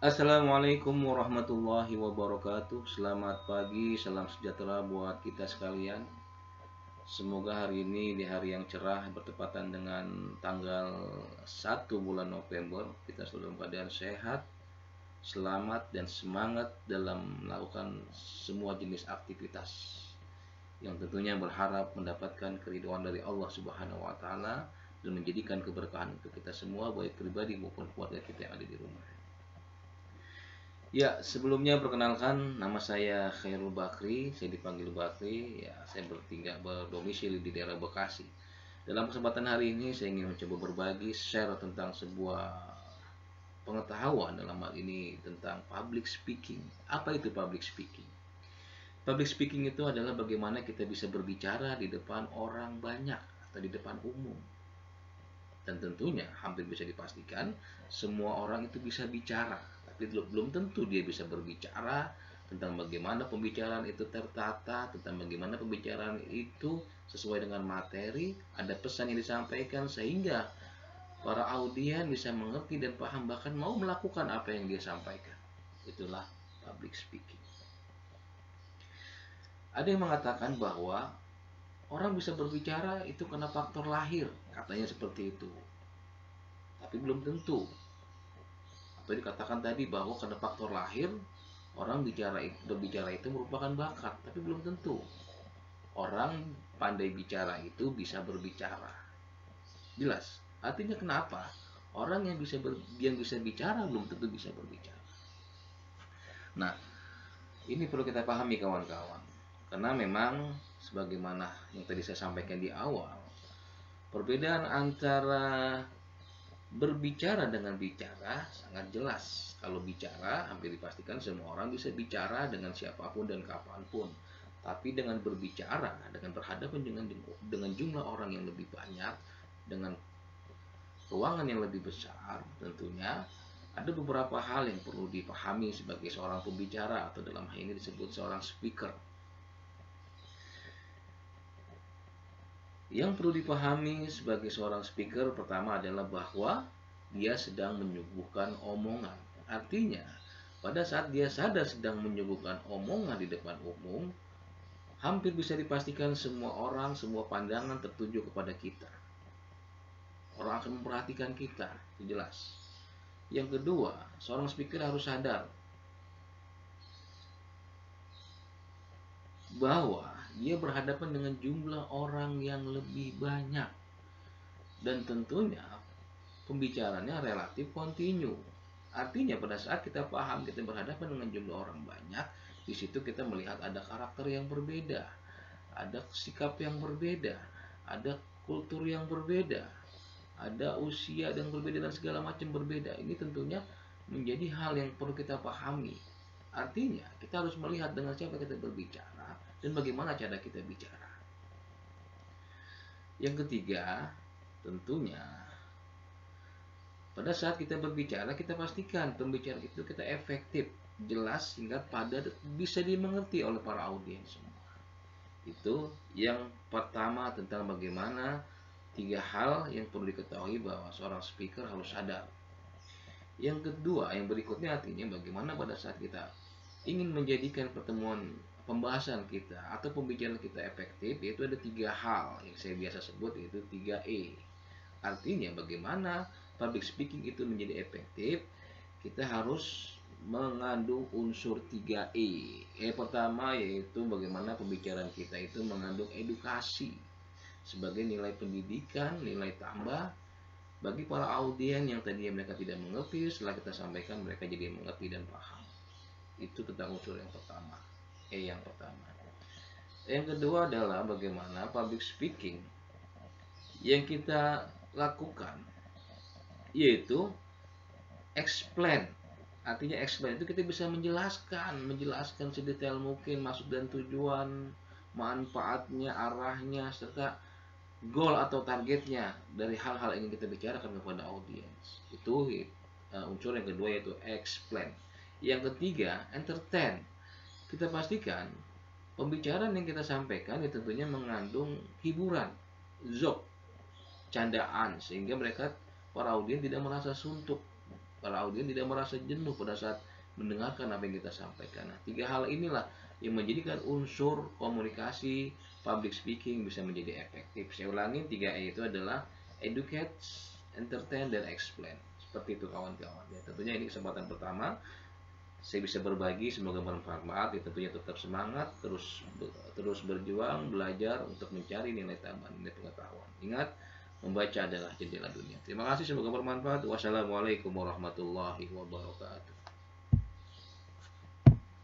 Assalamualaikum warahmatullahi wabarakatuh. Selamat pagi, salam sejahtera buat kita sekalian. Semoga hari ini di hari yang cerah bertepatan dengan tanggal 1 bulan November, kita selalu dalam keadaan sehat, selamat dan semangat dalam melakukan semua jenis aktivitas yang tentunya berharap mendapatkan keridhaan dari Allah Subhanahu wa taala dan menjadikan keberkahan untuk kita semua baik pribadi maupun keluarga kita yang ada di rumah. Ya, sebelumnya perkenalkan nama saya Khairul Bakri, saya dipanggil Bakri. Ya, saya berdomisili di daerah Bekasi. Dalam kesempatan hari ini saya ingin mencoba berbagi share tentang sebuah pengetahuan dalam hal ini tentang public speaking. Apa itu public speaking? Public speaking itu adalah bagaimana kita bisa berbicara di depan orang banyak atau di depan umum. Dan tentunya hampir bisa dipastikan semua orang itu bisa bicara, tapi belum tentu dia bisa berbicara tentang bagaimana pembicaraan itu tertata, tentang bagaimana pembicaraan itu sesuai dengan materi, ada pesan yang disampaikan sehingga para audien bisa mengerti dan paham bahkan mau melakukan apa yang dia sampaikan. Itulah public speaking. Ada yang mengatakan bahwa orang bisa berbicara itu karena faktor lahir, katanya seperti itu. Tapi belum tentu. Apa yang dikatakan tadi bahwa karena faktor lahir orang berbicara itu merupakan bakat, tapi belum tentu orang pandai bicara itu bisa berbicara. Jelas. Artinya kenapa? Orang yang bisa bicara belum tentu bisa berbicara. Nah, ini perlu kita pahami kawan-kawan. Karena memang sebagaimana yang tadi saya sampaikan di awal, perbedaan antara berbicara dengan bicara sangat jelas. Kalau bicara hampir dipastikan semua orang bisa bicara dengan siapapun dan kapanpun. Tapi dengan berbicara, dengan berhadapan dengan jumlah orang yang lebih banyak, dengan ruangan yang lebih besar, tentunya ada beberapa hal yang perlu dipahami sebagai seorang pembicara atau dalam hal ini disebut seorang speaker. Yang perlu dipahami sebagai seorang speaker pertama adalah bahwa dia sedang menyuguhkan omongan. Artinya, pada saat dia sadar sedang menyuguhkan omongan di depan umum, hampir bisa dipastikan semua orang, semua pandangan tertuju kepada kita. Orang akan memperhatikan kita, itu jelas. Yang kedua, seorang speaker harus sadar bahwa dia berhadapan dengan jumlah orang yang lebih banyak. Dan tentunya pembicaranya relatif kontinu. Artinya pada saat kita paham kita berhadapan dengan jumlah orang banyak, di situ kita melihat ada karakter yang berbeda, ada sikap yang berbeda, ada kultur yang berbeda, ada usia yang berbeda dan segala macam berbeda. Ini tentunya menjadi hal yang perlu kita pahami. Artinya kita harus melihat dengan siapa kita berbicara dan bagaimana cara kita bicara. Yang ketiga, tentunya pada saat kita berbicara, kita pastikan pembicaraan itu kita efektif, jelas, singkat, padat, bisa dimengerti oleh para audiens semua. Itu yang pertama tentang bagaimana tiga hal yang perlu diketahui bahwa seorang speaker harus sadar. Yang kedua, yang berikutnya artinya bagaimana pada saat kita ingin menjadikan pertemuan pembahasan kita atau pembicaraan kita efektif, yaitu ada tiga hal yang saya biasa sebut, yaitu 3E. Artinya bagaimana public speaking itu menjadi efektif, kita harus mengandung unsur 3E. Pertama yaitu bagaimana pembicaraan kita itu mengandung edukasi sebagai nilai pendidikan, nilai tambah bagi para audien yang tadinya mereka tidak mengerti, setelah kita sampaikan mereka jadi mengerti dan paham. Itu tentang unsur yang pertama. Yang pertama. Yang kedua adalah bagaimana public speaking yang kita lakukan, yaitu explain. Artinya explain itu kita bisa menjelaskan sedetail mungkin maksud dan tujuan, manfaatnya, arahnya, serta goal atau targetnya dari hal-hal yang kita bicarakan kepada audiens. Itu unsur yang kedua yaitu explain. Yang ketiga, entertain. Kita pastikan pembicaraan yang kita sampaikan itu tentunya mengandung hiburan, joke, candaan, sehingga mereka para audiens tidak merasa suntuk. para audiens tidak merasa jenuh pada saat mendengarkan apa yang kita sampaikan. Nah, 3 hal inilah yang menjadikan unsur komunikasi public speaking bisa menjadi efektif. Saya ulangi, 3E itu adalah educate, entertain, dan explain. Seperti itu kawan-kawan. Ya, tentunya ini kesempatan pertama saya bisa berbagi, semoga bermanfaat. Ya, tentunya tetap semangat, terus berjuang, belajar untuk mencari nilai tambahan, nilai pengetahuan. Ingat, membaca adalah jendela dunia. Terima kasih, semoga bermanfaat. Wassalamualaikum warahmatullahi wabarakatuh.